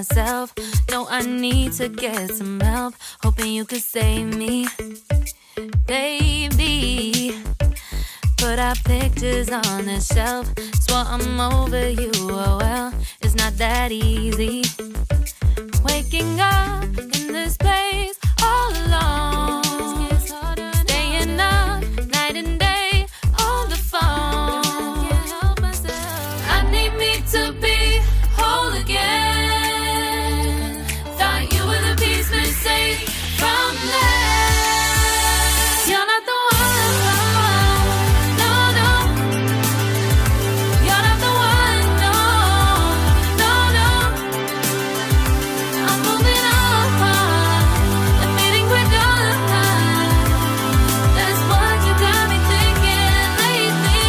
myself. No, I need to get some help. Hoping you could save me, baby. Put our pictures on the shelf. Swore I'm over you, oh well, it's not that easy. Waking up in this place all alone, staying up night and day on the phone. Can't help myself. I need me to be whole again. Thought you were the piece missing from left. You're not the one, no, no. You're not the one, no, no, no. I'm moving on, admitting we're done. That's what you got me thinking lately.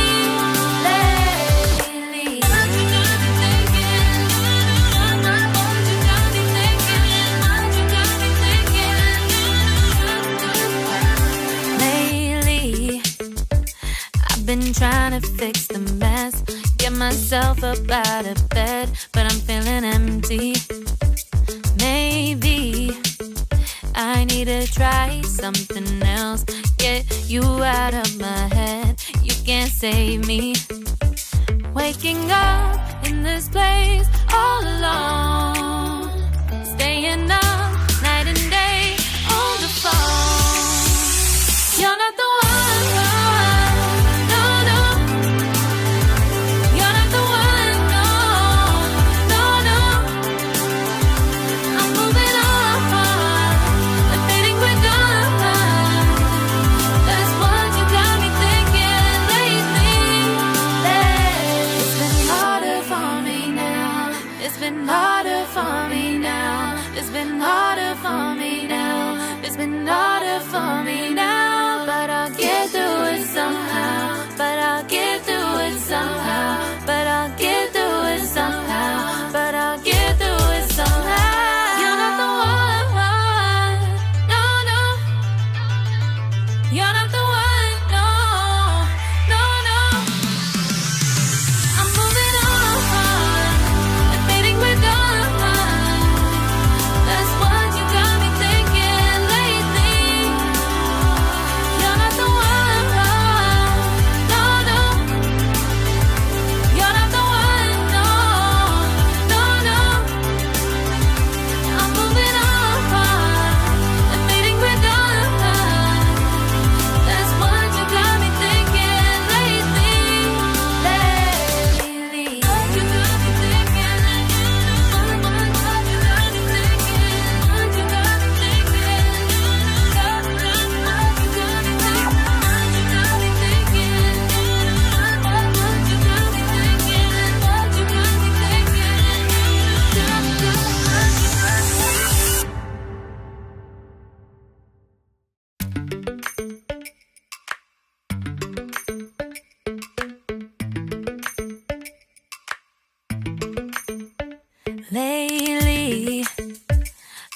What you got me thinking? What you got me thinking? What you got me thinking? Lately, I've been trying to fix the mess, get myself up out of bed, but I'm feeling empty. Maybe I need to try something else. Get you out of my head, you can't save me. Waking up in this place all alone, staying up night and day on the phone. You're not the one, no, no. You're not the one, no, no, no. I'm moving on, admitting we're done. That's what you got me thinking lately. It's been harder for me now. It's been harder for me now. It's been harder for me now. It's been harder for me now. But I'll get through it somehow. But I'll get through it somehow. But I'll get through it somehow. But I'll get through it somehow. You're not the one, no, no. You're not the one, no, no, no. I'm moving on, admitting we're done. That's what you got me thinking lately. You're not the one, no, no. You're not the one, no, no, no. I'm moving on, admitting we're done. That's what you got me thinking lately. What you got me thinking? What you got me thinking? What you got me thinking? What you got me thinking? What you got me thinking? What you got me thinking? Lately,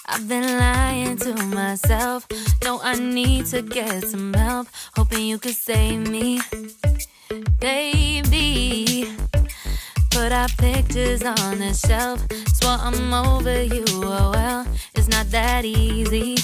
I've been lying to myself. No, I need to get some help. Hoping you could save me, baby. Put our pictures on the shelf. Swore I'm over you, oh well, it's not that easy.